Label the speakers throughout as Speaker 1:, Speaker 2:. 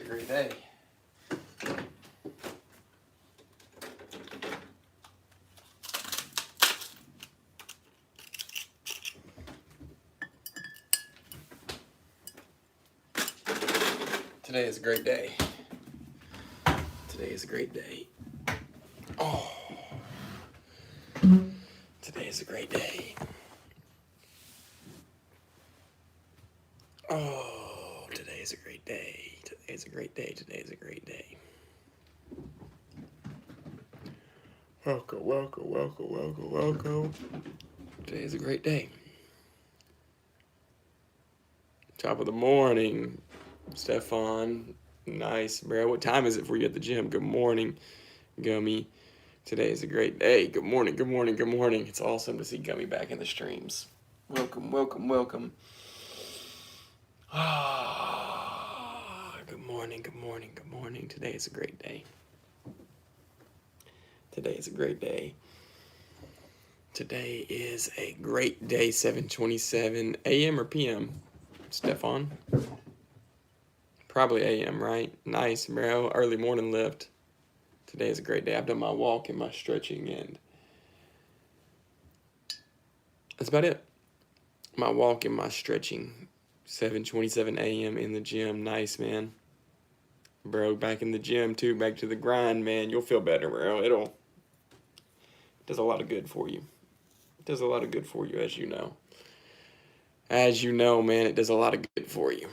Speaker 1: a great day. Today is a great day. Today is a great day. Oh. Today is a great day. Oh, today is a great day. Today is a great day. Today is a great day. Welcome, welcome, welcome, welcome, welcome. Today is a great day. Top of the morning, Stefan. Nice, bro. What time is it for you at the gym? Good morning, Gummy. Today is a great day. Good morning, good morning, good morning. It's awesome to see Gummy back in the streams. Welcome, welcome, welcome. Ah, good morning, good morning, good morning. Today is a great day. Today is a great day. Today is a great day, 7:27 a.m. or p.m., Stefan? Probably a.m., right? Nice, bro. Early morning lift. Today is a great day. I've done my walk and my stretching, and that's about it. My walk and my stretching. 7:27 a.m. in the gym. Nice, man. Bro, back in the gym, too. Back to the grind, man. You'll feel better, bro. It does a lot of good for you. It does a lot of good for you, as you know. As you know, man, it does a lot of good for you.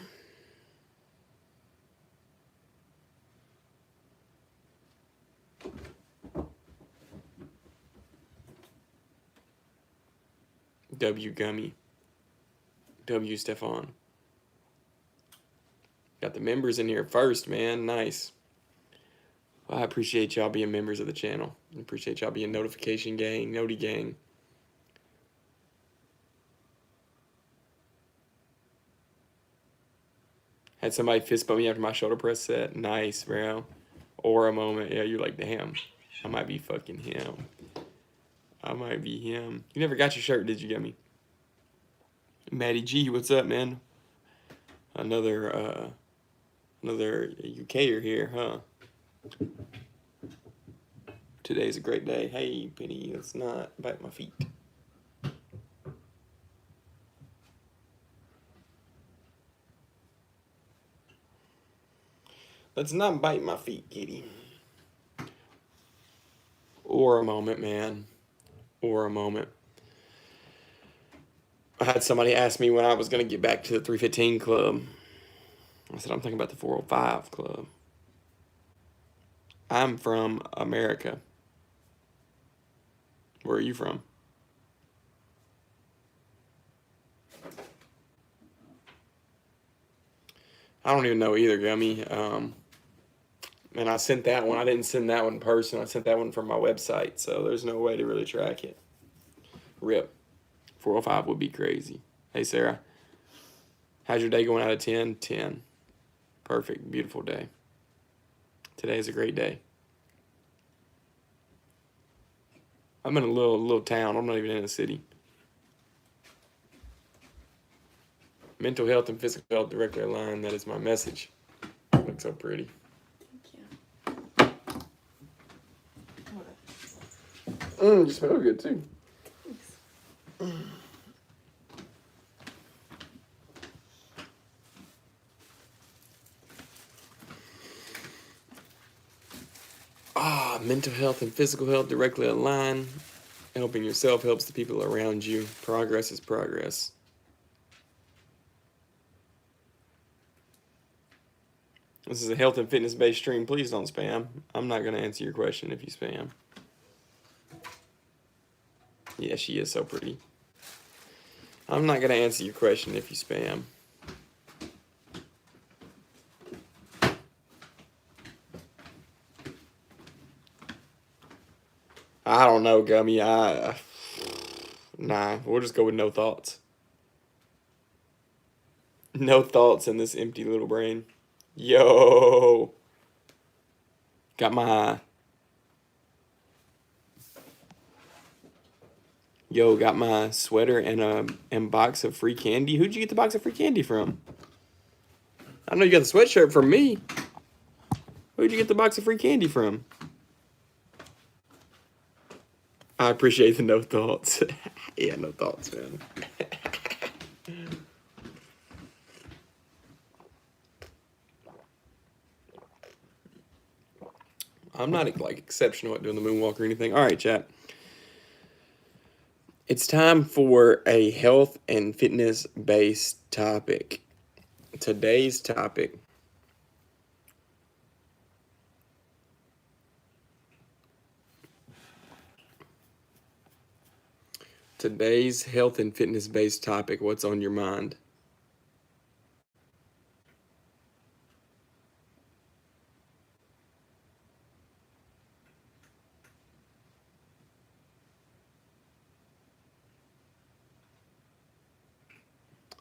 Speaker 1: W Gummy. W Stefan. Got the members in here first, man. Nice. Well, I appreciate y'all being members of the channel. I appreciate y'all being notification gang, noti gang. Had somebody fist bump me after my shoulder press set. Nice, bro. Aura moment. Yeah, you're like, damn, I might be fucking him. I might be him. You never got your shirt, did you, Gummy? Maddie G, what's up, man? Another UKer here, huh? Today's a great day. Hey, Penny, let's not bite my feet. Let's not bite my feet, kitty. Or a moment, man. Or a moment. I had somebody ask me when I was going to get back to the 315 club. I said, I'm thinking about the 405 club. I'm from America. Where are you from? I don't even know either, Gummy. And I sent that one. I didn't send that one in person. I sent that one from my website, so there's no way to really track it. RIP. 405 would be crazy. Hey, Sarah. How's your day going out of 10? 10. Perfect. Beautiful day. Today is a great day. I'm in a little town. I'm not even in a city. Mental health and physical health directly aligned. That is my message. You look so pretty.
Speaker 2: Thank you.
Speaker 1: You smell good too.
Speaker 2: Thanks.
Speaker 1: Mental health and physical health directly aligned. Helping yourself helps the people around you. Progress is progress. This is a health and fitness based stream. Please don't spam. I'm not going to answer your question if you spam. Yeah, she is so pretty. I'm not going to answer your question if you spam. I don't know, Gummy. Nah, we'll just go with no thoughts. No thoughts in this empty little brain. Yo. Got my sweater and box of free candy. Who'd you get the box of free candy from? I know you got the sweatshirt from me. Who'd you get the box of free candy from? I appreciate the no thoughts. Yeah, no thoughts, man. I'm not like exceptional at doing the moonwalk or anything. All right, chat. It's time for a health and fitness based topic. Today's topic. Today's health and fitness based topic. What's on your mind?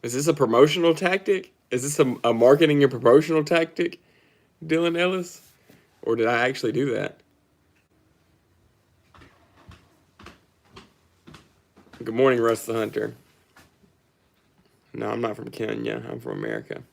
Speaker 1: Is this a promotional tactic? Is this a marketing and promotional tactic, Dylan Ellis? Or did I actually do that? Good morning, Russ the Hunter. No, I'm not from Kenya. I'm from America.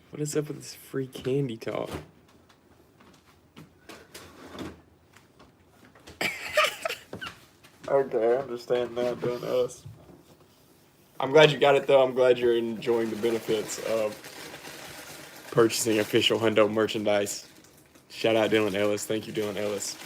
Speaker 1: What is up with this free candy talk? Okay, I understand now, Dylan Ellis. I'm glad you got it, though. I'm glad you're enjoying the benefits of purchasing official Hundo merchandise. Shout out Dylan Ellis. Thank you, Dylan Ellis.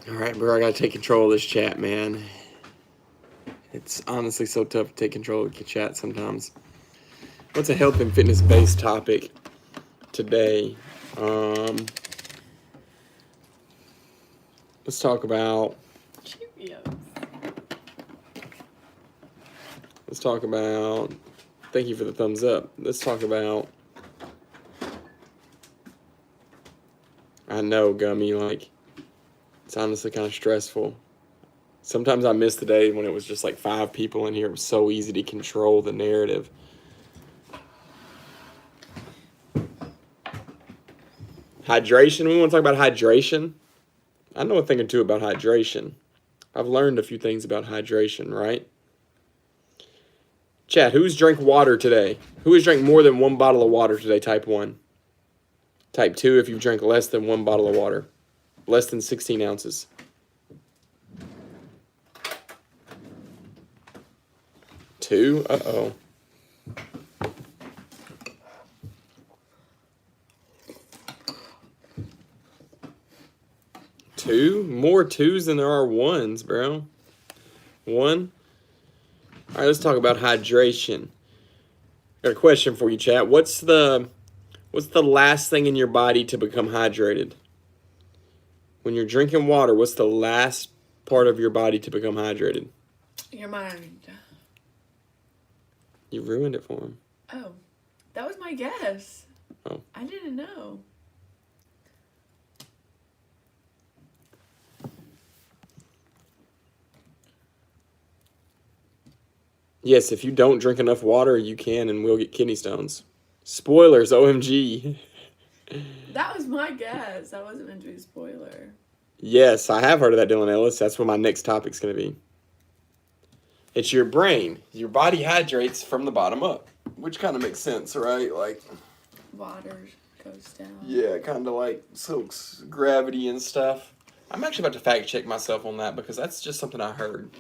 Speaker 1: All right, bro, I gotta take control of this chat, man. It's honestly so tough to take control of the chat sometimes. What's a health and fitness based topic today? Let's talk about.
Speaker 2: Cheerios.
Speaker 1: Let's talk about. Thank you for the thumbs up. Let's talk about. I know, Gummy, like, it's honestly kind of stressful. Sometimes I miss the day when it was just like 5 people in here. It was so easy to control the narrative. Hydration. We want to talk about hydration. I know a thing or two about hydration. I've learned a few things about hydration, right? Chat, who's drank water today? Who has drank more than 1 bottle of water today? Type 1. Type 2 if you've drank less than 1 bottle of water. Less than 16 ounces. Two? Uh-oh. Two? More twos than there are ones, bro. 1? All right, let's talk about hydration. Got a question for you, chat. What's the last thing in your body to become hydrated? When you're drinking water, what's the last part of your body to become hydrated?
Speaker 2: Your mind.
Speaker 1: You ruined it for him.
Speaker 2: Oh, that was my guess.
Speaker 1: Oh.
Speaker 2: I didn't know.
Speaker 1: Yes, if you don't drink enough water, you can and will get kidney stones. Spoilers, OMG.
Speaker 2: That was my guess. That wasn't meant to be a spoiler.
Speaker 1: Yes, I have heard of that, Dylan Ellis. That's what my next topic's going to be. It's your brain. Your body hydrates from the bottom up, which kind of makes sense, right? Like,
Speaker 2: Water goes down.
Speaker 1: yeah, kind of like soaks gravity and stuff. I'm actually about to fact check myself on that because that's just something I heard.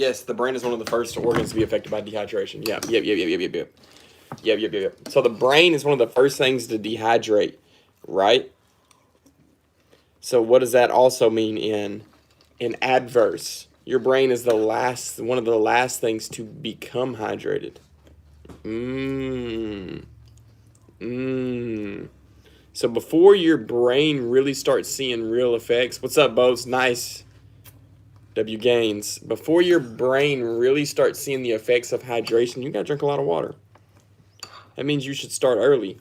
Speaker 1: Yes, the brain is one of the first organs to be affected by dehydration. Yep. So the brain is one of the first things to dehydrate, right? So what does that also mean in adverse? Your brain is one of the last things to become hydrated. So before your brain really starts seeing real effects, what's up, Bose? Nice. W Gaines. Before your brain really starts seeing the effects of hydration, you gotta drink a lot of water. That means you should start early.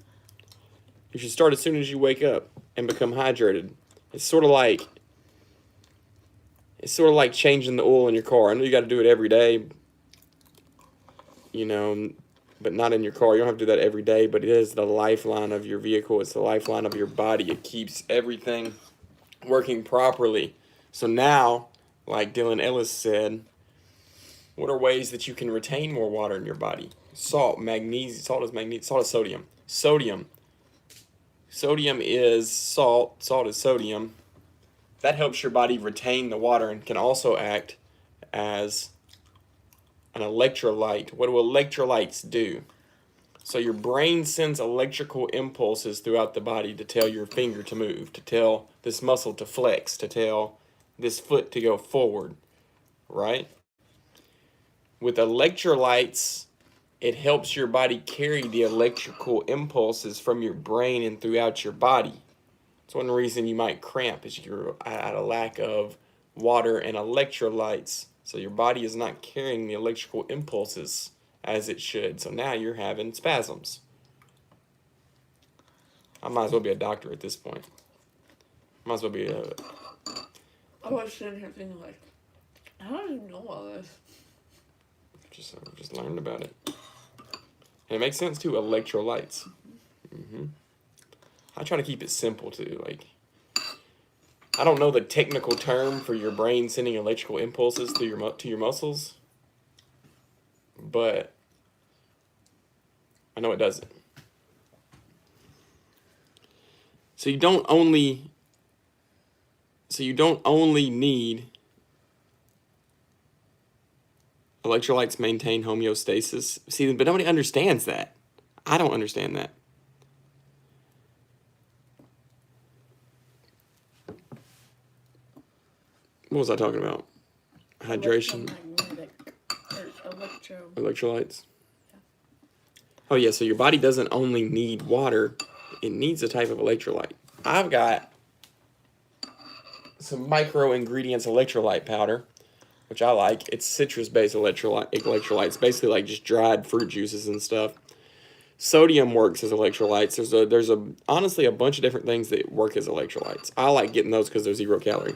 Speaker 1: You should start as soon as you wake up and become hydrated. It's sort of like changing the oil in your car. I know you got to do it every day, but not in your car. You don't have to do that every day, but it is the lifeline of your vehicle. It's the lifeline of your body. It keeps everything working properly. So now, like Dylan Ellis said, what are ways that you can retain more water in your body? Salt, magnesium. Salt is magnesium. Salt is sodium. Sodium is salt. Salt is sodium. That helps your body retain the water and can also act as an electrolyte. What do electrolytes do? So your brain sends electrical impulses throughout the body to tell your finger to move, to tell this muscle to flex, to tell this foot to go forward, right? With electrolytes, it helps your body carry the electrical impulses from your brain and throughout your body. It's one reason you might cramp is you're at a lack of water and electrolytes. So your body is not carrying the electrical impulses as it should. So now you're having spasms. I might as well be a doctor at this point. Might as well be a...
Speaker 2: I was sitting here thinking like, how do you know all this?
Speaker 1: Just learned about it. And it makes sense too, electrolytes. I try to keep it simple too. Like, I don't know the technical term for your brain sending electrical impulses to your muscles, but I know it does it. So you don't only need electrolytes to maintain homeostasis. See, but nobody understands that. I don't understand that. What was I talking about? Hydration. Electrolytes.
Speaker 2: Yeah.
Speaker 1: Oh yeah, so your body doesn't only need water, it needs a type of electrolyte. I've got some micro ingredients electrolyte powder, which I like. It's citrus-based electrolytes, basically like just dried fruit juices and stuff. Sodium works as electrolytes. There's honestly a bunch of different things that work as electrolytes. I like getting those because they're 0 calorie.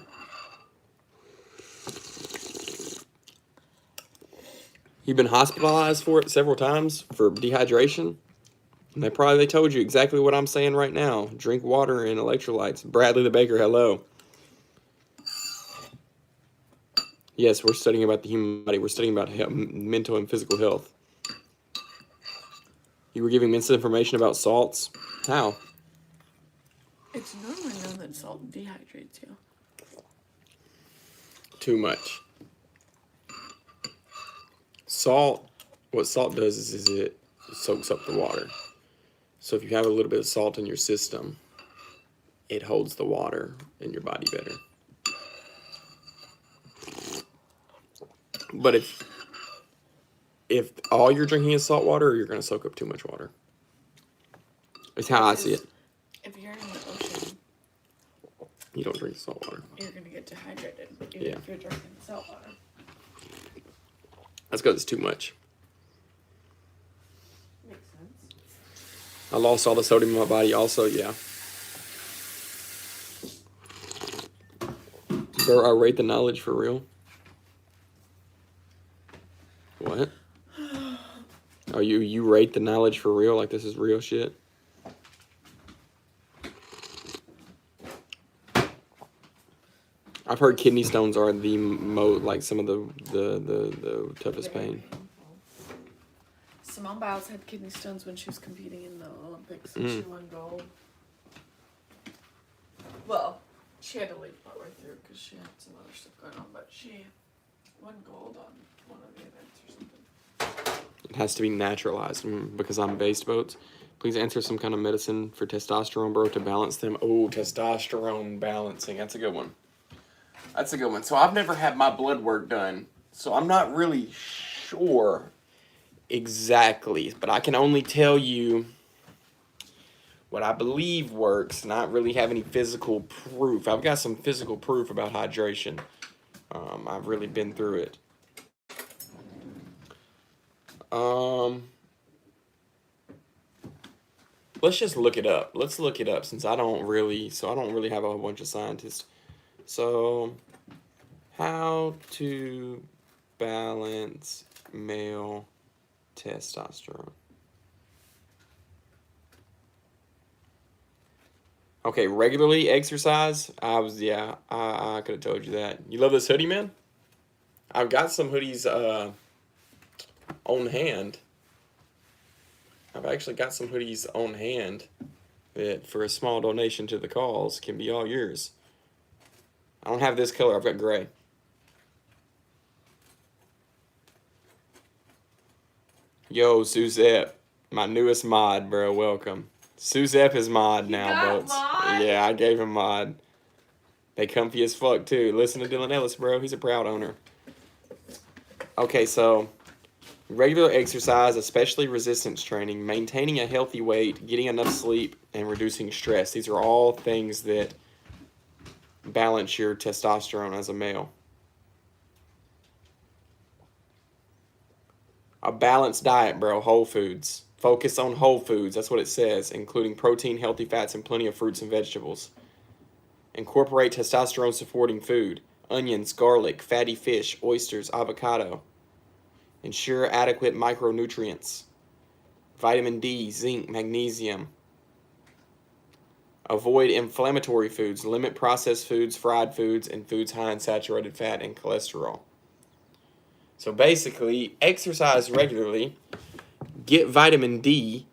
Speaker 1: You've been hospitalized for it several times for dehydration. And they told you exactly what I'm saying right now. Drink water and electrolytes. Bradley the Baker, hello. Yes, we're studying about the human body. We're studying about mental and physical health. You were giving misinformation about salts? How?
Speaker 2: It's normally known that salt dehydrates you.
Speaker 1: Too much. What salt does is it soaks up the water. So if you have a little bit of salt in your system, it holds the water in your body better. But if all you're drinking is salt water, you're going to soak up too much water. It's how I see it.
Speaker 2: If you're in the ocean,
Speaker 1: you don't drink salt water.
Speaker 2: You're going to get dehydrated, even if you're drinking salt water.
Speaker 1: That's because it's too much.
Speaker 2: Makes sense.
Speaker 1: I lost all the sodium in my body also, yeah. Bro, I rate the knowledge for real. What? Oh, you rate the knowledge for real? Like this is real shit? I've heard kidney stones are some of the toughest pain.
Speaker 2: Simone Biles had kidney stones when she was competing in the Olympics and she won gold. Well, she had to leave partway through because she had some other stuff going on, but she won gold on one of the events or something.
Speaker 1: It has to be naturalized because I'm based boats. Please answer some kind of medicine for testosterone, bro, to balance them. Oh, testosterone balancing. That's a good one. That's a good one. So I've never had my blood work done, so I'm not really sure exactly, but I can only tell you what I believe works, not really have any physical proof. I've got some physical proof about hydration. I've really been through it. Let's just look it up. Let's look it up since I don't really have a whole bunch of scientists. So, how to balance male testosterone. Okay, regularly exercise. I could have told you that. You love this hoodie, man? I've got some hoodies on hand. I've actually got some hoodies on hand that for a small donation to the cause can be all yours. I don't have this color, I've got gray. Yo, Suzette, my newest mod, bro, welcome. Suzette is mod now, boats. Yeah, I gave him mod. They comfy as fuck too. Listen to Dylan Ellis, bro, he's a proud owner. Okay, so regular exercise, especially resistance training, maintaining a healthy weight, getting enough sleep, and reducing stress. These are all things that balance your testosterone as a male. A balanced diet, bro. Whole foods. Focus on whole foods. That's what it says, including protein, healthy fats, and plenty of fruits and vegetables. Incorporate testosterone supporting food. Onions, garlic, fatty fish, oysters, avocado. Ensure adequate micronutrients. Vitamin D, zinc, magnesium. Avoid inflammatory foods. Limit processed foods, fried foods, and foods high in saturated fat and cholesterol. So basically, exercise regularly, get vitamin D,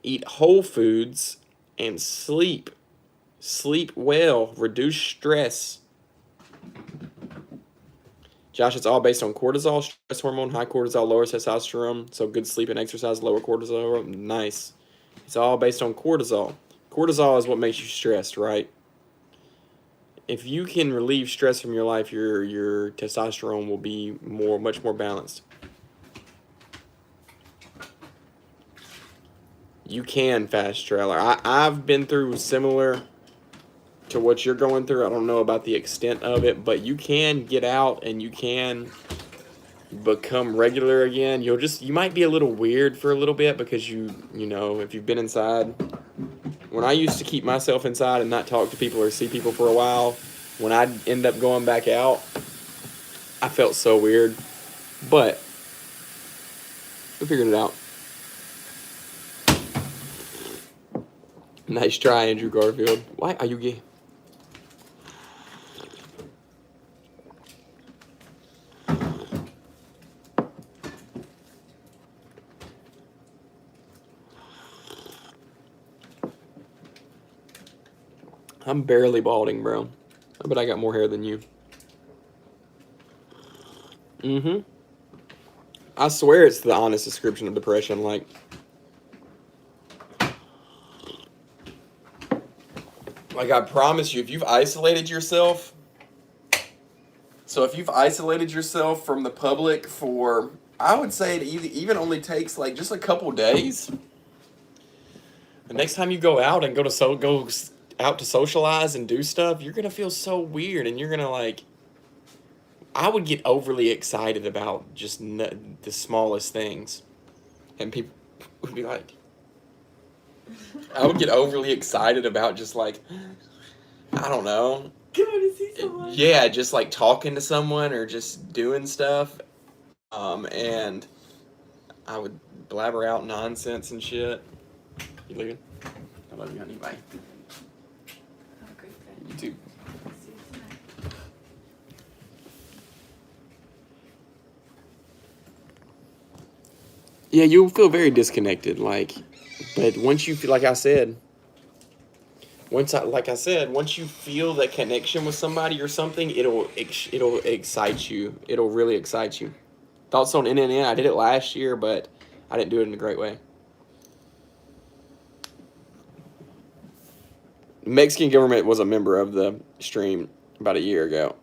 Speaker 1: eat whole foods, and sleep. Sleep well, reduce stress. Josh, it's all based on cortisol, stress hormone. High cortisol lowers testosterone, so good sleep and exercise lower cortisol. Nice. It's all based on cortisol. Cortisol is what makes you stressed, right? If you can relieve stress from your life, your testosterone will be much more balanced. You can fast trailer. I've been through similar to what you're going through. I don't know about the extent of it, but you can get out and you can become regular again. You might be a little weird for a little bit because you know, if you've been inside. When I used to keep myself inside and not talk to people or see people for a while, when I'd end up going back out, I felt so weird. But we figured it out. Nice try, Andrew Garfield. Why are you gay? I'm barely balding, bro. I bet I got more hair than you. I swear it's the honest description of depression. Like I promise you, if you've isolated yourself, if you've isolated yourself from the public for, I would say it even only takes like just a couple days. The next time you go out and go out to socialize and do stuff, you're gonna feel so weird, and you're gonna I would get overly excited about just the smallest things, and people would be like, I would get overly excited about just I don't know.
Speaker 2: Going to see someone.
Speaker 1: Yeah, just talking to someone or just doing stuff, and I would blabber out nonsense and shit. You leaving? I love you, honey. Bye.
Speaker 2: Have a great day.
Speaker 1: You too.
Speaker 2: See you tonight.
Speaker 1: Yeah, you'll feel very disconnected, but once you feel, like I said, like I said, once you feel that connection with somebody or something, it'll excite you. It'll really excite you. Thoughts on NNN? I did it last year, but I didn't do it in a great way. The Mexican government was a member of the stream about a year ago.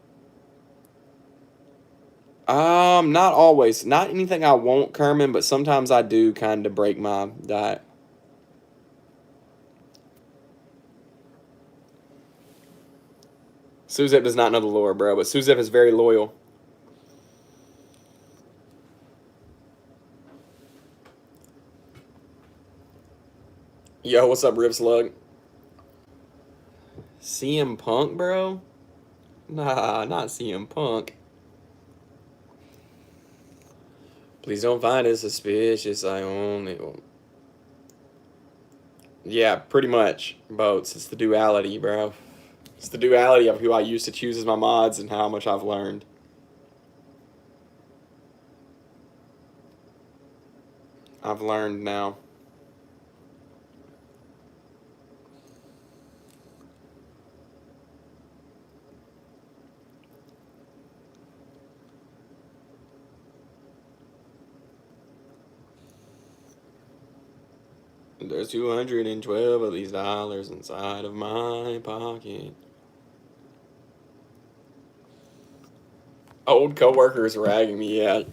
Speaker 1: Not always. Not anything I won't, Kerman, but sometimes I do kind of break my diet. Suzep does not know the lore, bro, but Suzep is very loyal. Yo, what's up, Rip Slug? CM Punk, bro? Nah, not CM Punk. Please don't find it suspicious. I only... Yeah, pretty much. Boats. It's the duality, bro. It's the duality of who I used to choose as my mods and how much I've learned. I've learned now. There's 212 of these dollars inside of my pocket. Old coworkers ragging me out.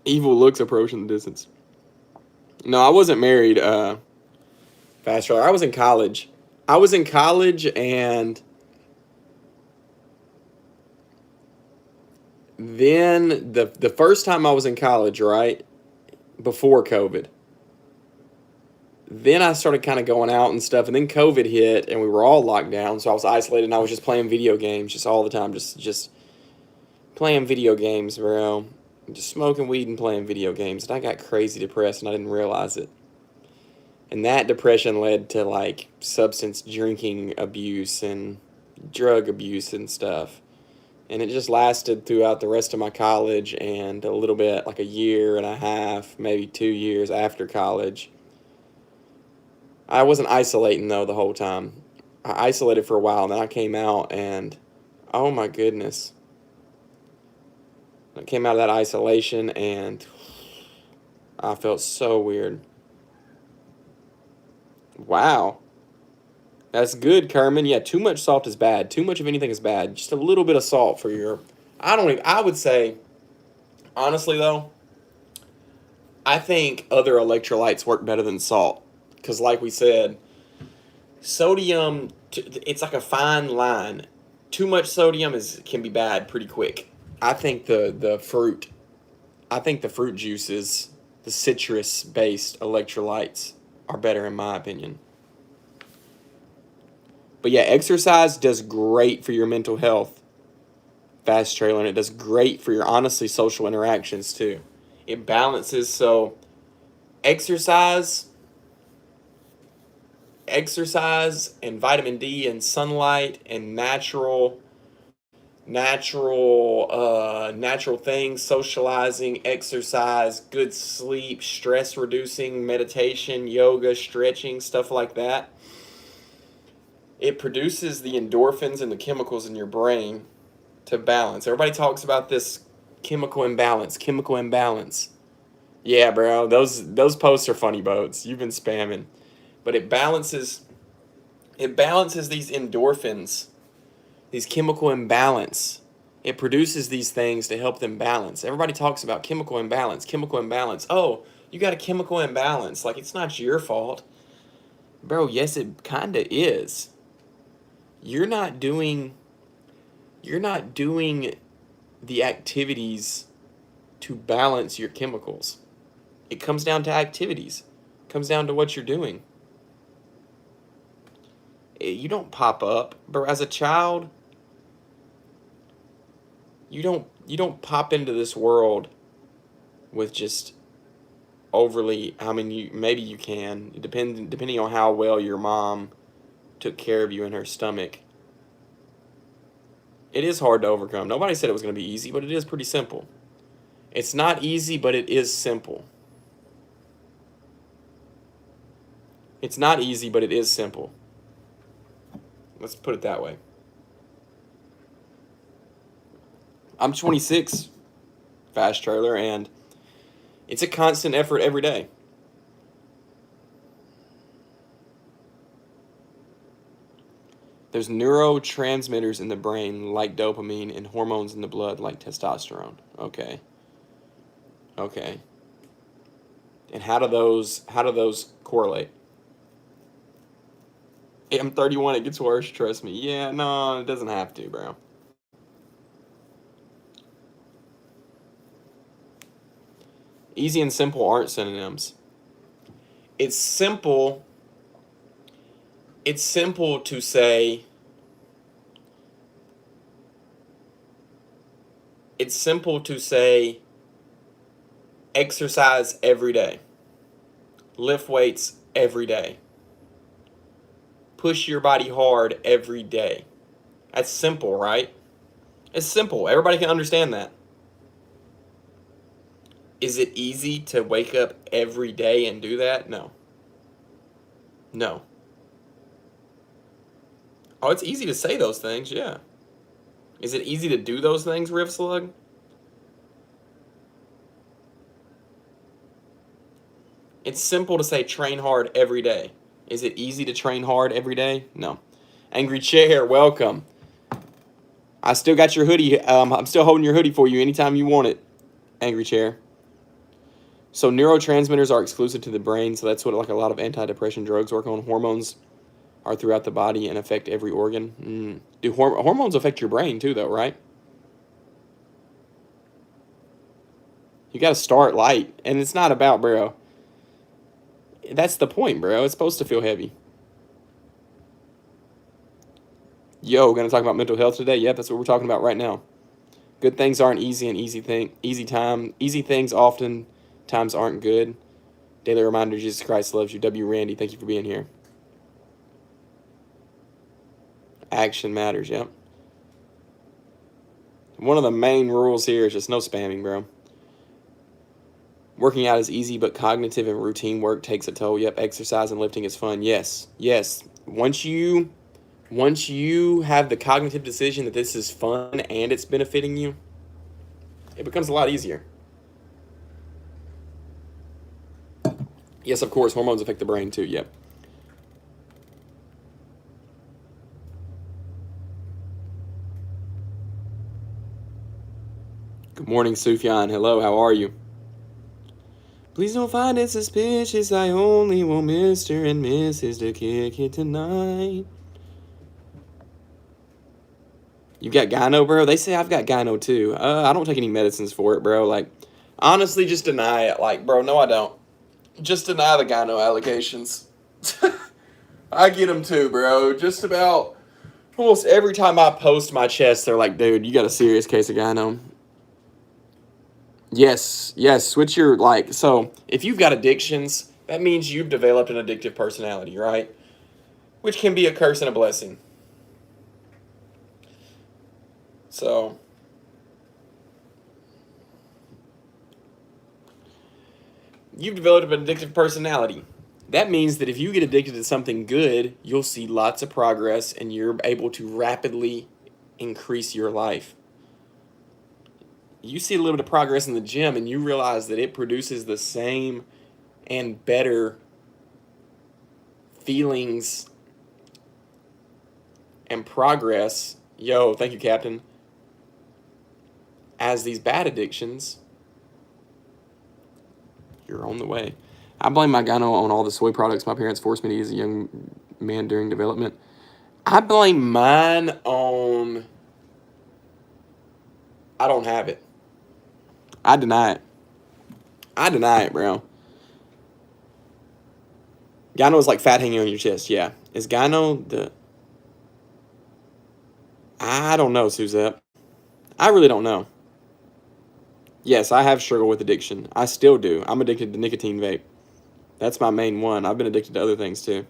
Speaker 1: Evil looks approaching the distance. No, I wasn't married, Fast Traveler. I was in college. And then the first time I was in college, right? Before COVID. Then I started kind of going out and stuff, and then COVID hit, and we were all locked down, so I was isolated, and I was just playing video games just all the time, just playing video games, bro. Just smoking weed and playing video games, and I got crazy depressed, and I didn't realize it. And that depression led to, like, substance drinking abuse and drug abuse and stuff. And it just lasted throughout the rest of my college and a little bit, like a year and a half, maybe 2 years after college. I wasn't isolating, though, the whole time. I isolated for a while, and then I came out, and oh my goodness. I came out of that isolation, and I felt so weird. Wow. That's good, Kerman. Yeah, too much salt is bad. Too much of anything is bad. Just a little bit of salt for your... I would say, honestly, though, I think other electrolytes work better than salt. Because like we said, sodium, it's like a fine line. Too much sodium can be bad pretty quick. I think the fruit juices, the citrus-based electrolytes are better in my opinion. But yeah, exercise does great for your mental health, Fast Trailer, and it does great for your, honestly, social interactions too. It balances, so exercise and vitamin D and sunlight and natural things, socializing, exercise, good sleep, stress reducing, meditation, yoga, stretching, stuff like that. It produces the endorphins and the chemicals in your brain to balance. Everybody talks about this chemical imbalance. Yeah, bro, those posts are funny boats. You've been spamming. But it balances these endorphins, these chemical imbalance. It produces these things to help them balance. Everybody talks about chemical imbalance. Oh, you got a chemical imbalance. Like, it's not your fault. Bro, yes, it kind of is. You're not doing the activities to balance your chemicals. It comes down to activities. It comes down to what you're doing. You don't pop up, but as a child, you don't pop into this world with just overly, I mean, maybe you can, depending on how well your mom took care of you in her stomach. It is hard to overcome. Nobody said it was going to be easy, but it is pretty simple. It's not easy, but it is simple. It's not easy, but it is simple. Let's put it that way. I'm 26, fast trailer, and it's a constant effort every day. There's neurotransmitters in the brain like dopamine and hormones in the blood like testosterone. Okay. Okay. And how do those correlate? Hey, I'm 31, it gets worse, trust me. Yeah, no, it doesn't have to, bro. Easy and simple aren't synonyms. It's simple to say exercise every day. Lift weights every day. Push your body hard every day. That's simple, right? It's simple. Everybody can understand that. Is it easy to wake up every day and do that? No. No. Oh, it's easy to say those things, yeah. Is it easy to do those things, Riv Slug? It's simple to say train hard every day. Is it easy to train hard every day? No. Angry Chair, welcome. I still got your hoodie. I'm still holding your hoodie for you anytime you want it, Angry Chair. So neurotransmitters are exclusive to the brain, so that's what like a lot of antidepressant drugs work on. Hormones are throughout the body and affect every organ. Do hormones affect your brain too, though, right? You got to start light, and it's not about, bro. That's the point, bro. It's supposed to feel heavy. Yo, gonna talk about mental health today? Yep, that's what we're talking about right now. Good things aren't easy, and easy things oftentimes aren't good. Daily reminder: Jesus Christ loves you. W. Randy, thank you for being here. Action matters. Yep. One of the main rules here is just no spamming, bro. Working out is easy, but cognitive and routine work takes a toll. Yep, exercise and lifting is fun. Yes. Once you have the cognitive decision that this is fun and it's benefiting you, it becomes a lot easier. Yes, of course, hormones affect the brain too. Yep. Good morning, Sufyan. Hello, how are you? Please don't find it suspicious. I only want Mr. and Mrs. to kick it tonight. You got gyno, bro? They say I've got gyno too. I don't take any medicines for it, bro. Like, honestly, just deny it. Like, bro, no, I don't. Just deny the gyno allegations. I get them too, bro. Just about almost every time I post my chest, they're like, dude, you got a serious case of gyno. Yes, switch your, like, so if you've got addictions, that means you've developed an addictive personality, right? Which can be a curse and a blessing. So, you've developed an addictive personality. That means that if you get addicted to something good, you'll see lots of progress and you're able to rapidly increase your life. You see a little bit of progress in the gym and you realize that it produces the same and better feelings and progress. Yo, thank you, Captain. As these bad addictions, you're on the way. I blame my gyno on all the soy products my parents forced me to use as a young man during development. I blame mine on... I don't have it. I deny it, bro. Gyno is like fat hanging on your chest, yeah. Is gyno the... I don't know, Suzette. I really don't know. Yes, I have struggled with addiction. I still do. I'm addicted to nicotine vape. That's my main one. I've been addicted to other things too.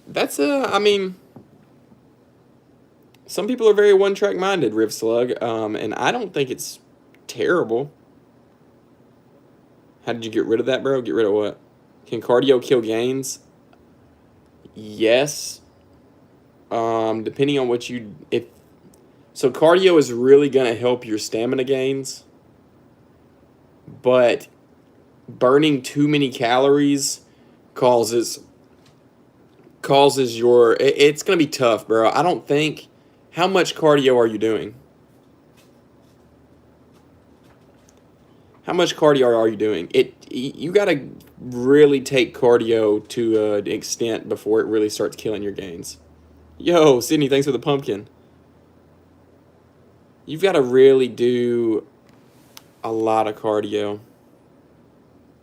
Speaker 1: That's I mean, some people are very one-track minded, Riv Slug, and I don't think it's terrible. How did you get rid of that, bro? Get rid of what? Can cardio kill gains? Yes. Depending on what you if so cardio is really gonna help your stamina gains, but burning too many calories causes it's gonna be tough, bro. I don't think how much cardio are you doing? How much cardio are you doing? You gotta really take cardio to an extent before it really starts killing your gains. Yo, Sydney, thanks for the pumpkin. You've got to really do a lot of cardio.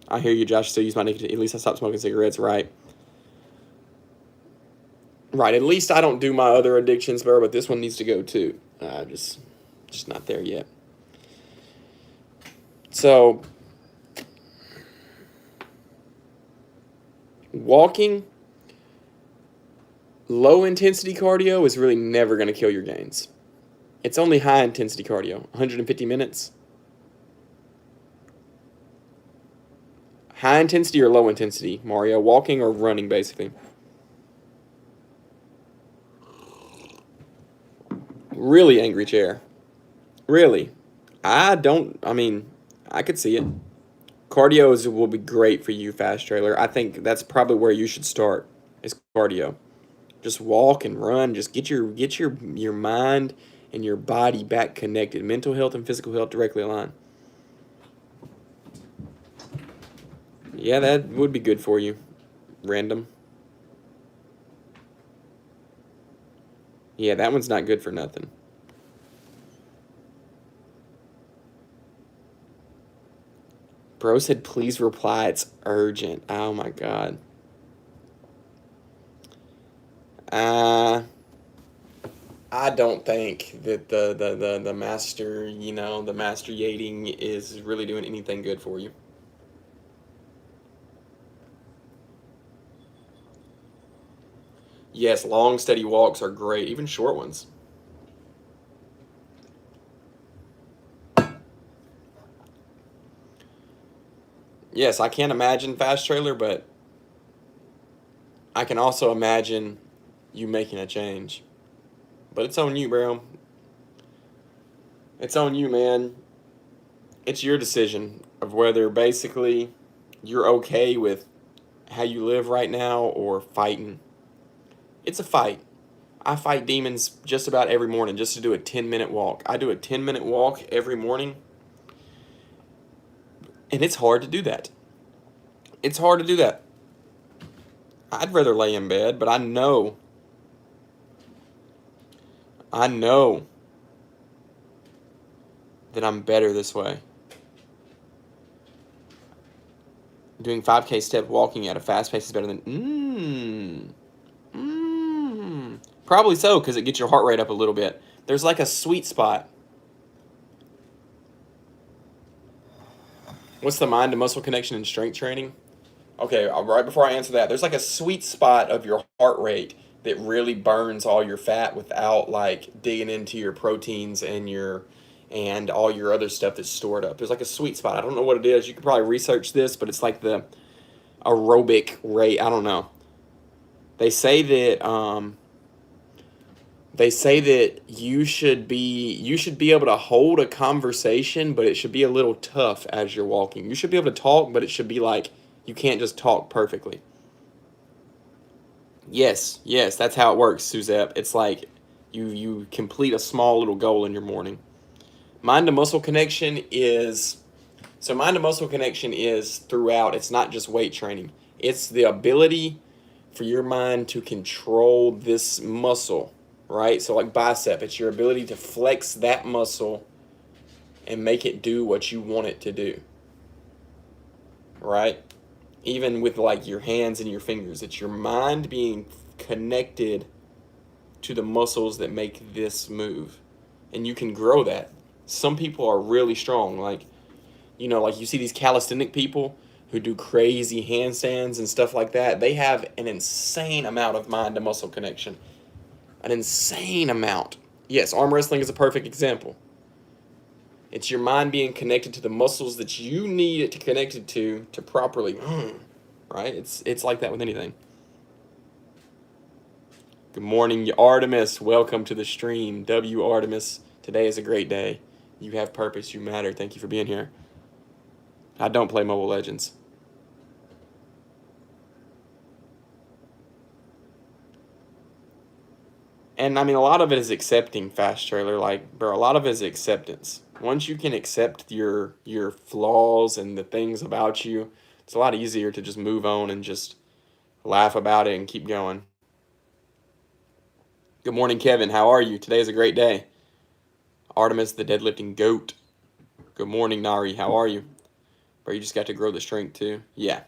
Speaker 1: I hear you, Josh. Still use my nicotine. At least I stopped smoking cigarettes, right? Right. At least I don't do my other addictions, bro. But this one needs to go too. Just not there yet. So, walking, low intensity cardio is really never going to kill your gains. It's only high intensity cardio, 150 minutes. High intensity or low intensity, Mario? Walking or running, basically. Really angry chair. Really. I could see it. Cardio will be great for you, Fast Trailer. I think that's probably where you should start, is cardio. Just walk and run. Just get your mind and your body back connected. Mental health and physical health directly aligned. Yeah, that would be good for you. Random. Yeah, that one's not good for nothing. Bro said, please reply. It's urgent. Oh, my God. I don't think that the master, the master yating is really doing anything good for you. Yes, long, steady walks are great, even short ones. Yes, I can't imagine Fast Trailer, but I can also imagine you making a change. But it's on you, bro. It's on you, man. It's your decision of whether basically you're okay with how you live right now or fighting. It's a fight. I fight demons just about every morning just to do a 10-minute walk. I do a 10-minute walk every morning. And it's hard to do that. It's hard to do that. I'd rather lay in bed, but I know that I'm better this way. Doing 5K step walking at a fast pace is better than... Probably so, because it gets your heart rate up a little bit. There's like a sweet spot. What's the mind to muscle connection in strength training? Okay, right before I answer that, there's like a sweet spot of your heart rate that really burns all your fat without like digging into your proteins and all your other stuff that's stored up. There's like a sweet spot. I don't know what it is. You could probably research this, but it's like the aerobic rate. I don't know. They say that you should be able to hold a conversation, but it should be a little tough as you're walking. You should be able to talk, but it should be like you can't just talk perfectly. Yes, that's how it works, Suzette. It's like you complete a small little goal in your morning. Mind to muscle connection is throughout. It's not just weight training. It's the ability for your mind to control this muscle, right? So like bicep, it's your ability to flex that muscle and make it do what you want it to do, right? Even with like your hands and your fingers, it's your mind being connected to the muscles that make this move. And you can grow that. Some people are really strong. Like you see these calisthenic people who do crazy handstands and stuff like that. They have an insane amount of mind to muscle connection. An insane amount. Yes, arm wrestling is a perfect example. It's your mind being connected to the muscles that you need it to connected to properly, right? It's like that with anything. Good morning, Artemis. Welcome to the stream. W. Artemis. Today is a great day. You have purpose. You matter. Thank you for being here. I don't play Mobile Legends. And I mean, a lot of it is accepting, Fast Trailer. Like, bro, a lot of it is acceptance. Once you can accept your flaws and the things about you, it's a lot easier to just move on and just laugh about it and keep going. Good morning, Kevin. How are you? Today is a great day. Artemis, the deadlifting goat. Good morning, Nari. How are you? Bro, you just got to grow the strength too. Yeah.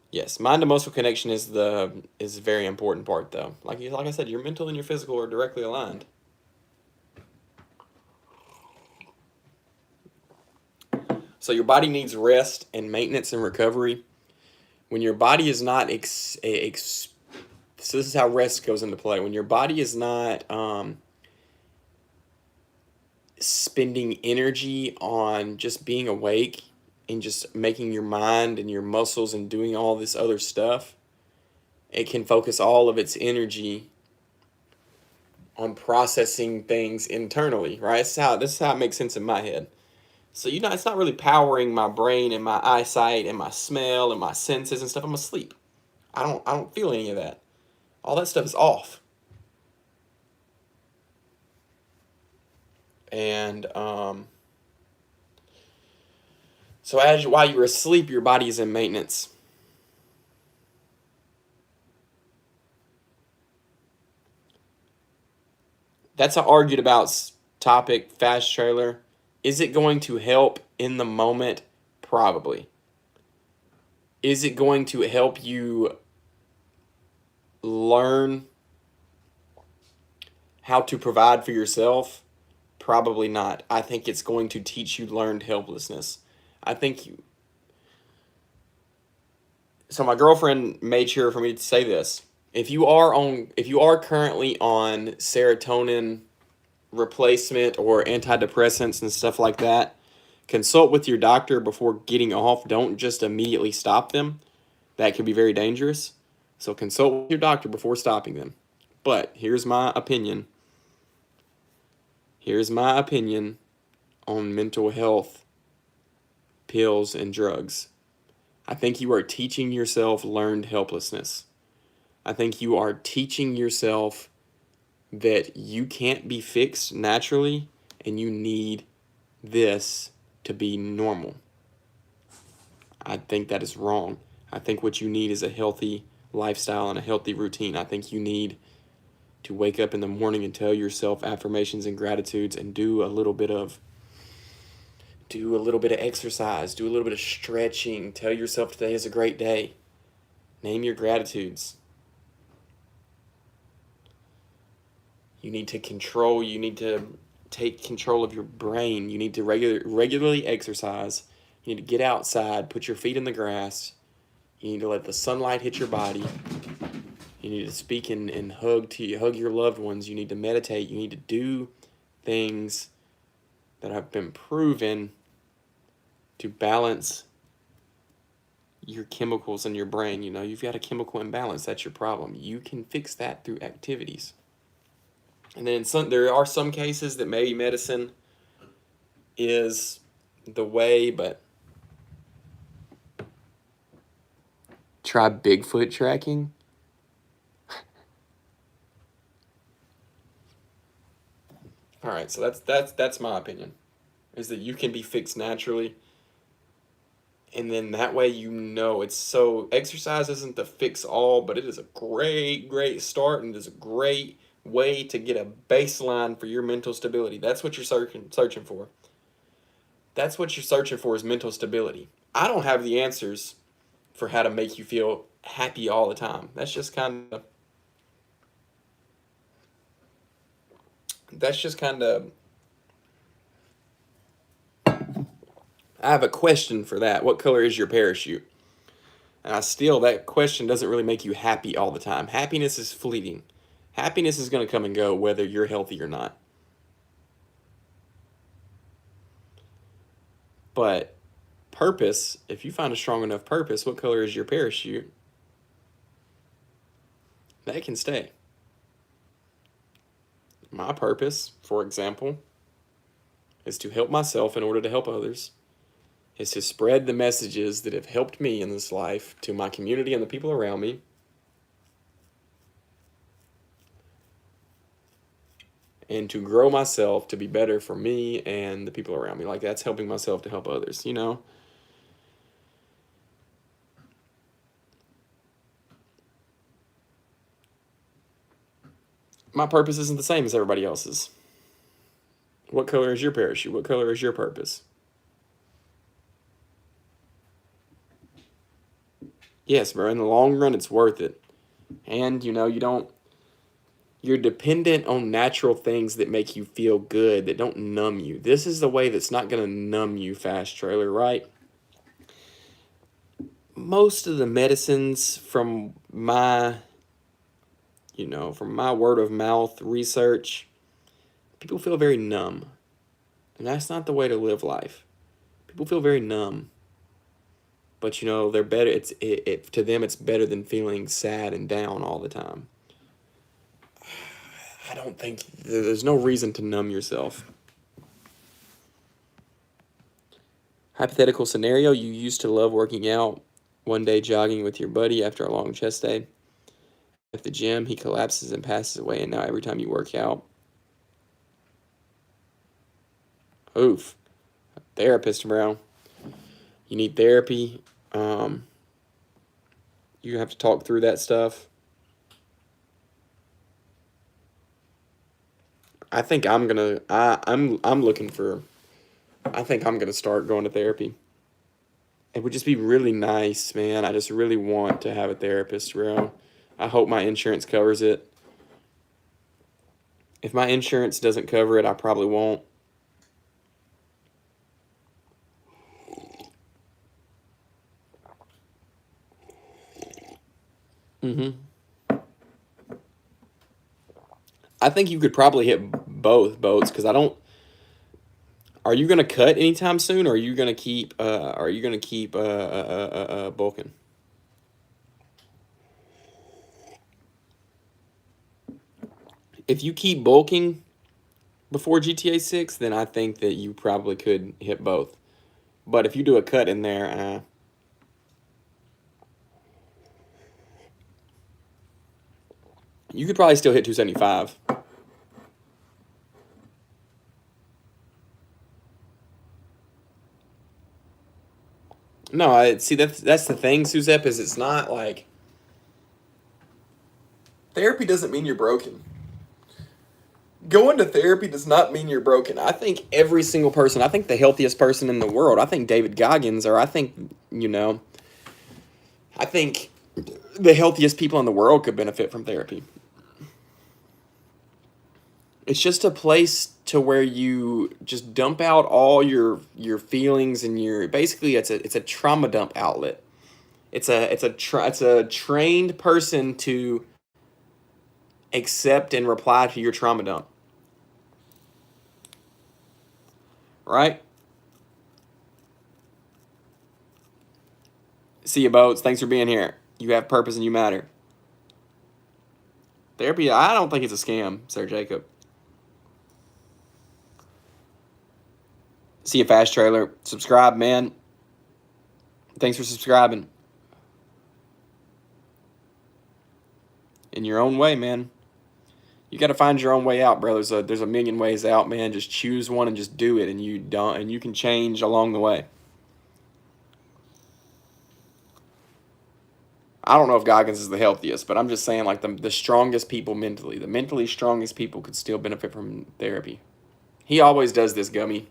Speaker 1: Yes, mind to muscle connection is a very important part though. Like I said, your mental and your physical are directly aligned. So your body needs rest and maintenance and recovery. When your body is not so this is how rest goes into play. When your body is not spending energy on just being awake and just making your mind and your muscles and doing all this other stuff, it can focus all of its energy on processing things internally, right? This is how it makes sense in my head. So, it's not really powering my brain and my eyesight and my smell and my senses and stuff. I'm asleep. I don't feel any of that. All that stuff is off. And so while you're asleep, your body is in maintenance. That's an argued about topic, Fast Trailer. Is it going to help in the moment? Probably. Is it going to help you learn how to provide for yourself? Probably not. I think it's going to teach you learned helplessness. So my girlfriend made sure for me to say this. If you are currently on serotonin replacement or antidepressants and stuff like that, consult with your doctor before getting off. Don't just immediately stop them. That could be very dangerous. So consult with your doctor before stopping them. But here's my opinion. Here's my opinion on mental health, pills, and drugs. I think you are teaching yourself learned helplessness. I think you are teaching yourself that you can't be fixed naturally and you need this to be normal. I think that is wrong. I think what you need is a healthy lifestyle and a healthy routine. I think you need to wake up in the morning and tell yourself affirmations and gratitudes and do a little bit of exercise, do a little bit of stretching, tell yourself today is a great day. Name your gratitudes. You need to take control of your brain. You need to regularly exercise. You need to get outside, put your feet in the grass. You need to let the sunlight hit your body. You need to speak and hug your loved ones. You need to meditate. You need to do things that have been proven to balance your chemicals in your brain. You've got a chemical imbalance. That's your problem. You can fix that through activities. And then there are some cases that maybe medicine is the way, but try Bigfoot tracking. All right, so that's my opinion, is that you can be fixed naturally. And then that way exercise isn't the fix all, but it is a great start, and it is a great way to get a baseline for your mental stability. That's what you're searching for. That's what you're searching for, is mental stability. I don't have the answers for how to make you feel happy all the time. That's just kind of I have a question for that. What color is your parachute? And that question doesn't really make you happy all the time. Happiness is fleeting. Happiness is going to come and go whether you're healthy or not. But purpose, if you find a strong enough purpose, what color is your parachute? That can stay. My purpose, for example, is to help myself in order to help others, is to spread the messages that have helped me in this life to my community and the people around me. And to grow myself to be better for me and the people around me. Like, that's helping myself to help others, you know? My purpose isn't the same as everybody else's. What color is your parachute? What color is your purpose? Yes, bro, in the long run, it's worth it. And, you know, you're dependent on natural things that make you feel good, that don't numb you. This is the way that's not going to numb you, Fast Trailer, right? Most of the medicines from my word of mouth research, people feel very numb. And that's not the way to live life. People feel very numb. But you know, they're better. To them it's better than feeling sad and down all the time. I don't think there's no reason to numb yourself. Hypothetical scenario, you used to love working out. One day jogging with your buddy after a long chest day. At the gym, he collapses and passes away, and now every time you work out, oof, therapist, bro. You need therapy. You have to talk through that stuff. I think I'm gonna. I'm looking for. I think I'm gonna start going to therapy. It would just be really nice, man. I just really want to have a therapist, bro. I hope my insurance covers it. If my insurance doesn't cover it, I probably won't. I think you could probably hit both boats because I don't. Are you gonna cut anytime soon, or are you gonna keep? Bulking? If you keep bulking before GTA 6, then I think that you probably could hit both. But if you do a cut in there, you could probably still hit 275. No, see that's the thing, Suzette, is it's not like therapy doesn't mean you're broken. Going to therapy does not mean you're broken. I think every single person, I think the healthiest person in the world, I think David Goggins, or I think, I think the healthiest people in the world could benefit from therapy. It's just a place to where you just dump out all your feelings and basically it's a trauma dump outlet. It's a trained person to accept and reply to your trauma dump. Right? See you, Boats. Thanks for being here. You have purpose and you matter. Therapy, I don't think it's a scam, Sir Jacob. See you, Fast Trailer. Subscribe, man. Thanks for subscribing. In your own way, man. You got to find your own way out, bro. There's a million ways out, man. Just choose one and just do it, and you can change along the way. I don't know if Goggins is the healthiest, but I'm just saying, like, the strongest people mentally, the mentally strongest people could still benefit from therapy. He always does this, Gummy.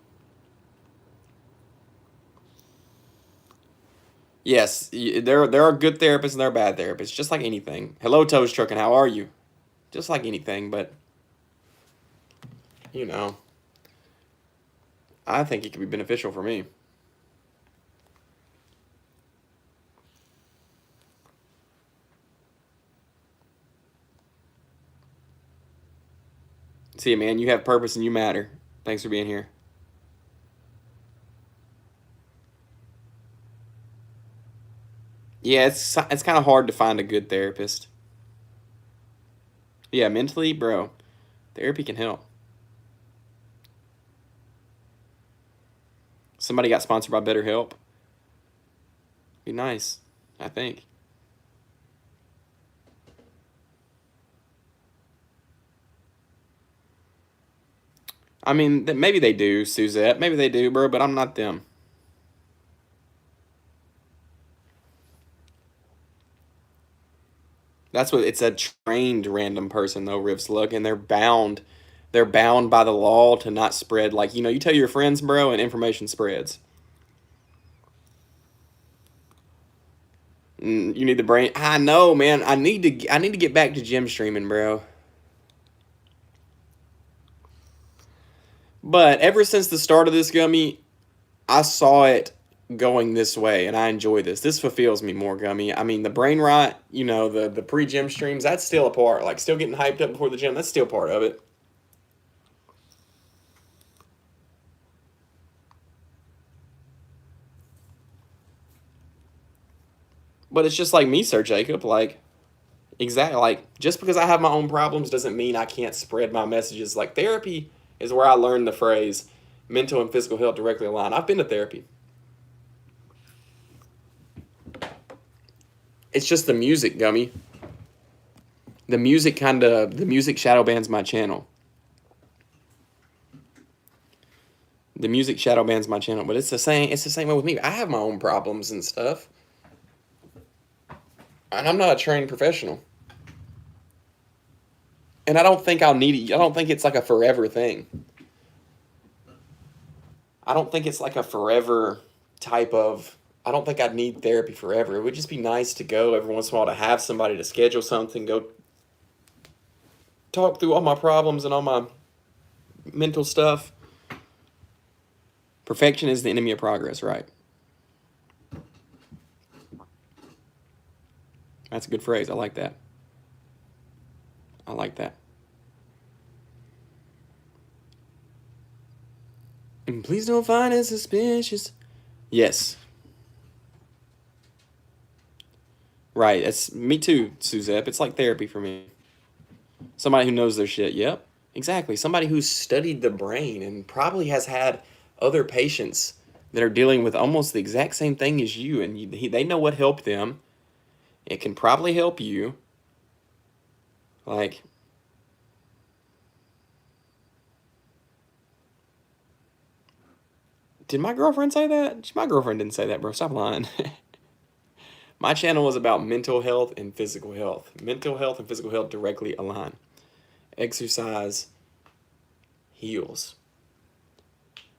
Speaker 1: Yes, there are good therapists and there are bad therapists, just like anything. Hello, Toast Truck, and how are you? Just like anything, but, I think it could be beneficial for me. See you, man. You have purpose and you matter. Thanks for being here. Yeah, it's kind of hard to find a good therapist. Yeah, mentally, bro, therapy can help. Somebody got sponsored by BetterHelp. Be nice, I think. I mean, maybe they do, Suzette. Maybe they do, bro, but I'm not them. That's what it's a trained random person though, Rivs look, and they're bound by the law to not spread like you tell your friends, bro, and information spreads. You need the brain. I know, man. I need to get back to gym streaming, bro. But ever since the start of this gummy, I saw it going this way, and I enjoy this. This fulfills me more, gummy. I mean, the brain rot, the pre gym streams, that's still a part. Like still getting hyped up before the gym, that's still part of it. But it's just like me, Sir Jacob. Like exactly, like just because I have my own problems doesn't mean I can't spread my messages. Like therapy is where I learned the phrase mental and physical health directly aligned. I've been to therapy. It's just the music, gummy. The music shadow bans my channel. The music shadow bans my channel, but it's the same way with me. I have my own problems and stuff. And I'm not a trained professional. And I don't think I'll need it. I don't think it's like a forever thing. I don't think it's like a forever type of. I don't think I'd need therapy forever. It would just be nice to go every once in a while to have somebody to schedule something, go talk through all my problems and all my mental stuff. Perfection is the enemy of progress, right? That's a good phrase. I like that. I like that. And please don't find it suspicious. Yes. Right. It's me too, Suzette. It's like therapy for me. Somebody who knows their shit. Yep. Exactly. Somebody who's studied the brain and probably has had other patients that are dealing with almost the exact same thing as you, and they know what helped them. It can probably help you. Like, did my girlfriend say that? My girlfriend didn't say that, bro. Stop lying. My channel was about mental health and physical health. Mental health and physical health directly align. Exercise heals.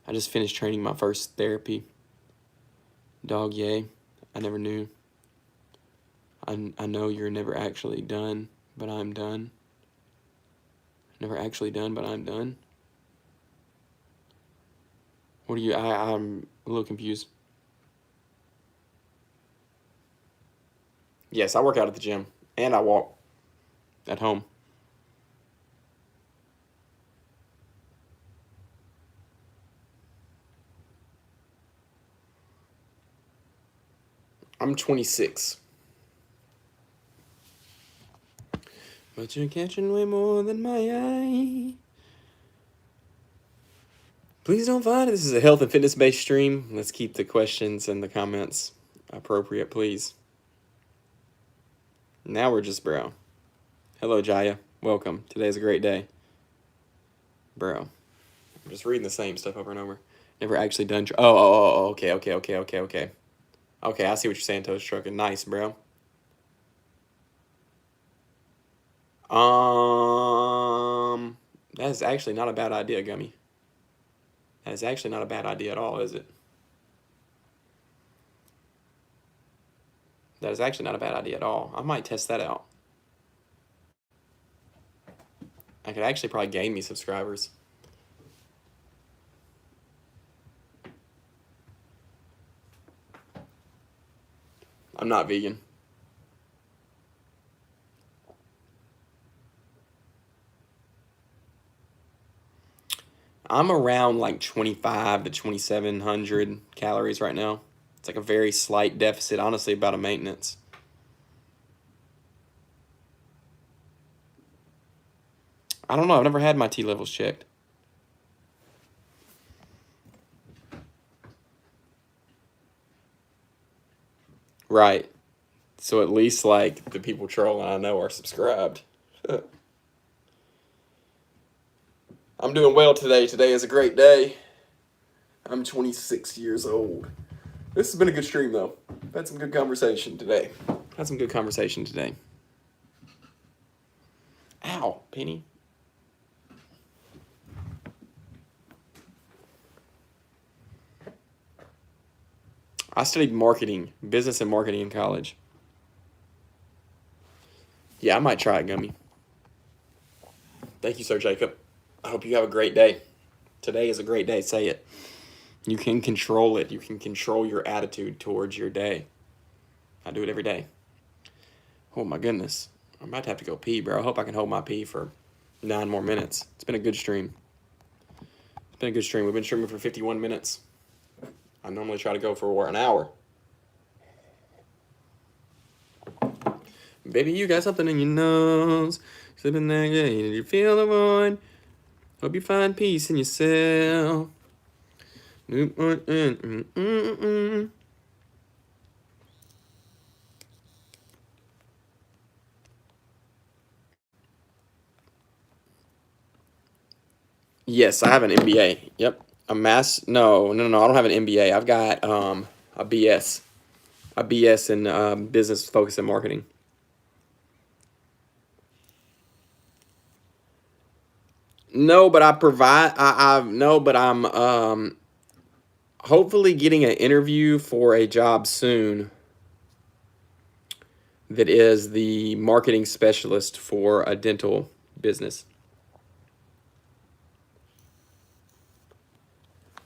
Speaker 1: I just finished training my first therapy. Dog, yay. I never knew. I know you're never actually done, but I'm done. Never actually done, but I'm done. What are you? I'm a little confused. Yes, I work out at the gym and I walk at home. I'm 26. But you're catching way more than my eye. Please don't find it. This is a health and fitness based stream. Let's keep the questions and the comments appropriate, please. Now we're just bro. Hello, Jaya. Welcome. Today's a great day. Bro. I'm just reading the same stuff over and over. Never actually done. Okay. Okay, I see what you're saying, Toast Trucking. Nice, bro. That is actually not a bad idea, Gummy. That is actually not a bad idea at all, is it? That is actually not a bad idea at all. I might test that out. I could actually probably gain me subscribers. I'm not vegan. I'm around like 25 to 2,700 calories right now. It's like a very slight deficit, honestly, about a maintenance. I don't know. I've never had my T levels checked. Right. So at least like the people trolling I know are subscribed. I'm doing well today. Today is a great day. I'm 26 years old. This has been a good stream though. Had some good conversation today. Ow, Penny. I studied marketing, business and marketing in college. Yeah, I might try it, Gummy. Thank you, Sir Jacob. I hope you have a great day. Today is a great day. Say it. You can control it. You can control your attitude towards your day. I do it every day. Oh my goodness. I'm about to have to go pee, bro. I hope I can hold my pee for 9 more minutes. It's been a good stream. We've been streaming for 51 minutes. I normally try to go for an hour. Baby, you got something in your nose. Slipping that day. Did you feel the void? Hope you find peace in yourself. Yes, I have an MBA. Yep. No, I don't have an MBA. I've got a BS. A BS in business focus and marketing. No, but I'm hopefully getting an interview for a job soon that is the marketing specialist for a dental business.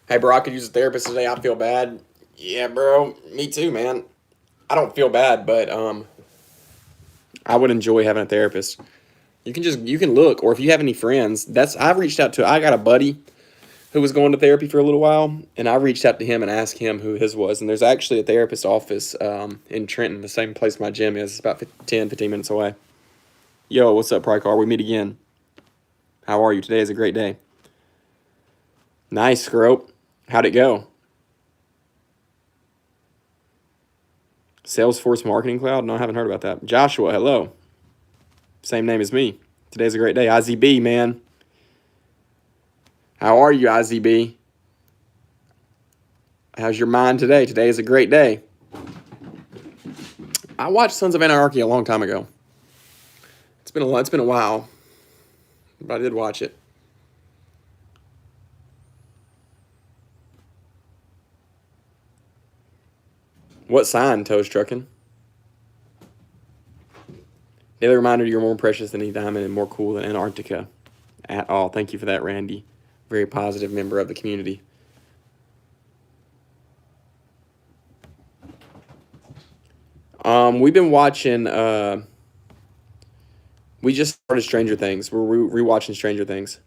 Speaker 1: Hey, bro, I could use a therapist today. I feel bad. Yeah, bro, me too, man. I don't feel bad, but I would enjoy having a therapist. You can look, or if you have any friends, I got a buddy who was going to therapy for a little while, and I reached out to him and asked him who his was. And there's actually a therapist office in Trenton, the same place my gym is. It's about 15 minutes away. Yo, what's up, Prycar? We meet again. How are you? Today is a great day. Nice, Scrope. How'd it go? Salesforce Marketing Cloud? No, I haven't heard about that. Joshua, hello. Same name as me. Today's a great day. IZB, man. How are you, IZB? How's your mind today? Today is a great day. I watched Sons of Anarchy a long time ago. It's been a while, but I did watch it. What sign, Toes Truckin'? Daily reminder, you're more precious than any diamond and more cool than Antarctica. At all. Thank you for that, Randy. Very positive member of the community. We've been watching, we just started Stranger Things. We're rewatching Stranger Things.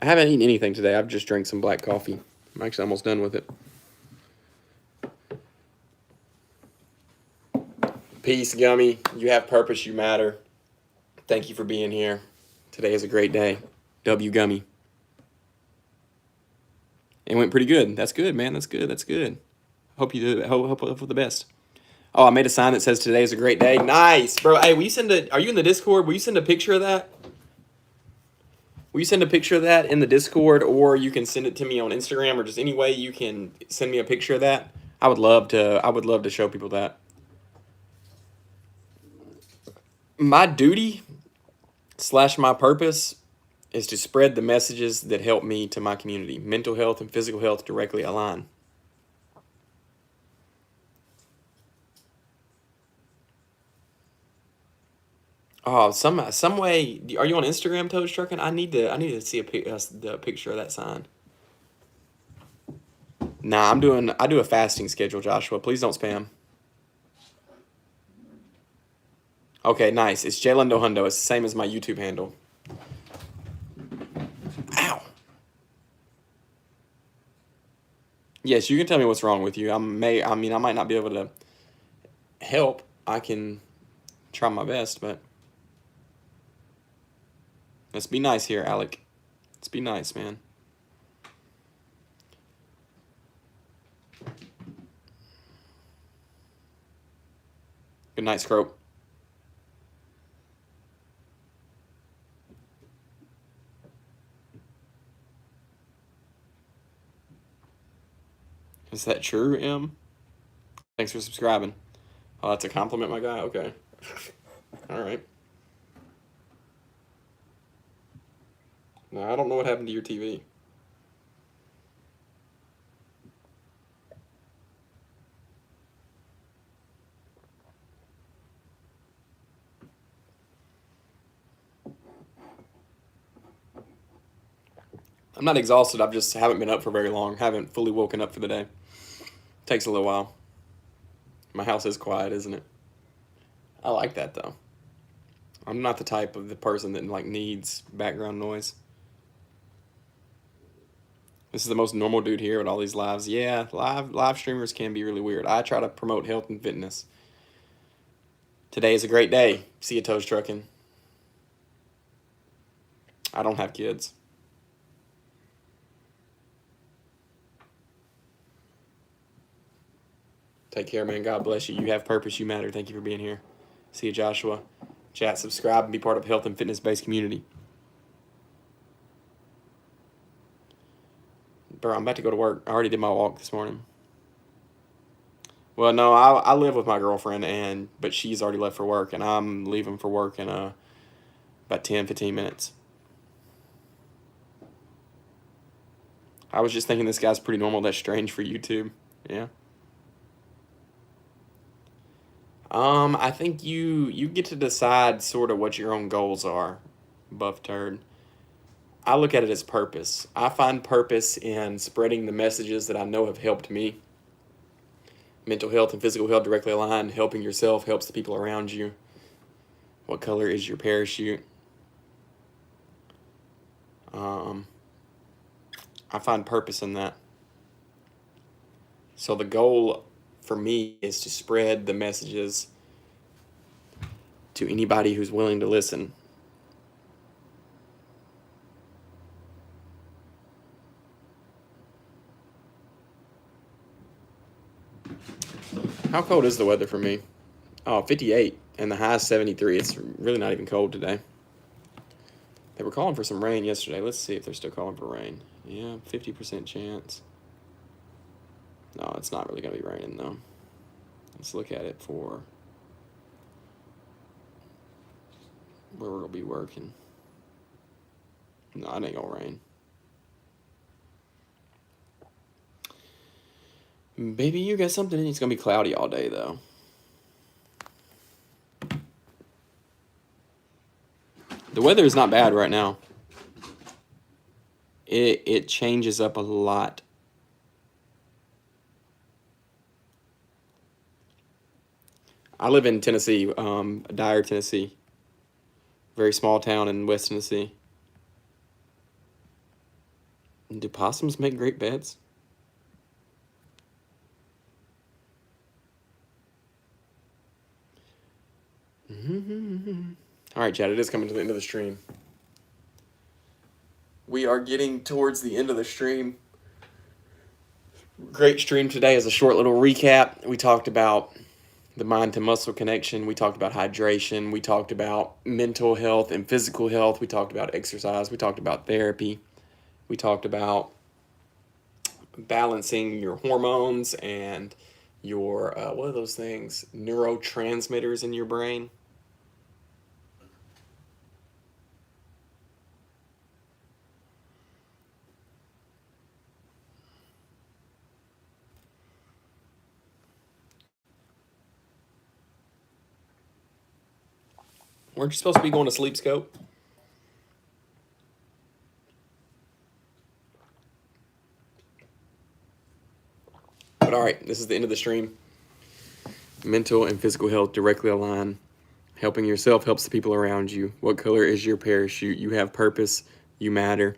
Speaker 1: I haven't eaten anything today. I've just drank some black coffee. I'm actually almost done with it. Peace, Gummy. You have purpose. You matter. Thank you for being here. Today is a great day. W Gummy. It went pretty good. That's good, man. That's good. Hope you do. Hope for the best. Oh, I made a sign that says today is a great day. Nice, bro. Hey, are you in the Discord? Will you send a picture of that? Will you send a picture of that in the Discord, or you can send it to me on Instagram, or just any way you can send me a picture of that? I would love to show people that. My duty / my purpose is to spread the messages that help me to my community. Mental health and physical health directly align. Oh, some way. Are you on Instagram, Toes Truckin'? I need to see the picture of that sign. Nah, I do a fasting schedule, Joshua. Please don't spam. Okay, nice. It's Jalen Dohundo. It's the same as my YouTube handle. Yes, you can tell me what's wrong with you. I might not be able to help. I can try my best, but let's be nice here, Alec. Let's be nice, man. Good night, Scrope. Is that true, M? Thanks for subscribing. Oh, that's a compliment, my guy? Okay. All right. No, I don't know what happened to your TV. I'm not exhausted. I just haven't been up for very long. Haven't fully woken up for the day. Takes a little while. My house is quiet, isn't it? I like that, though. I'm not the type of the person that like needs background noise. This is the most normal dude here with all these lives. Yeah, live streamers can be really weird. I try to promote health and fitness. Today is a great day. See you, Toes Trucking. I don't have kids. Take care, man. God bless you. You have purpose. You matter. Thank you for being here. See you, Joshua. Chat, subscribe, and be part of a health and fitness-based community. Bro, I'm about to go to work. I already did my walk this morning. Well, no, I live with my girlfriend, but she's already left for work, and I'm leaving for work in about 10, 15 minutes. I was just thinking this guy's pretty normal. That's strange for YouTube. Yeah. I think you get to decide sort of what your own goals are, Buff Turd. I look at it as purpose. I find purpose in spreading the messages that I know have helped me. Mental health and physical health directly aligned. Helping yourself helps the people around you. What color is your parachute? I find purpose in that. So the goal for me is to spread the messages to anybody who's willing to listen. How cold is the weather for me? Oh, 58 and the high is 73. It's really not even cold today. They were calling for some rain yesterday. Let's see if they're still calling for rain. Yeah, 50% chance. No, it's not really going to be raining, though. Let's look at it for where we'll be working. No, it ain't going to rain. Baby, you got something in you. It's going to be cloudy all day, though. The weather is not bad right now. It changes up a lot. I live in Tennessee, Dyer, Tennessee. Very small town in West Tennessee. Do possums make great beds? All right, Chad, it is coming to the end of the stream. We are getting towards the end of the stream. Great stream today. As a short little recap, we talked about the mind to muscle connection. We talked about hydration. We talked about mental health and physical health. We talked about exercise. We talked about therapy. We talked about balancing your hormones and your, what are those things? Neurotransmitters in your brain. Weren't you supposed to be going to sleep, Scope? But all right, this is the end of the stream. Mental and physical health directly align. Helping yourself helps the people around you. What color is your parachute? You have purpose. You matter.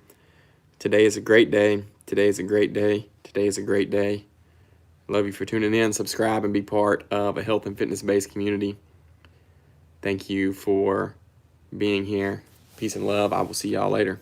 Speaker 1: Today is a great day. Today is a great day. Today is a great day. Love you for tuning in. Subscribe and be part of a health and fitness-based community. Thank you for being here. Peace and love. I will see y'all later.